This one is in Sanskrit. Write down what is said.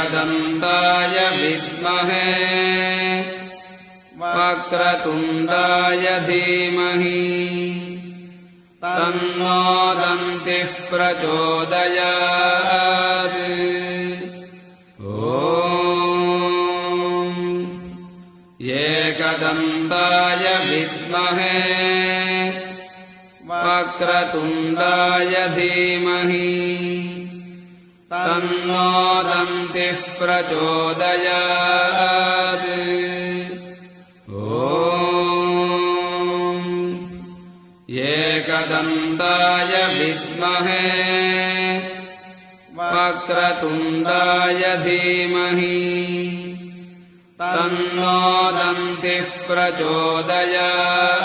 एकदन्ताय विद्महे वक्रतुण्डाय धीमहि तन्नो दन्तिः प्रचोदयात् एकदन्ताय विद्महे वक्रतुण्डाय धीमहि तन्नो दन्तिः प्रचोदयात् एकदन्ताय विद्महे वक्रतुण्डाय धीमहि तन्नो दन्तिः प्रचोदयात्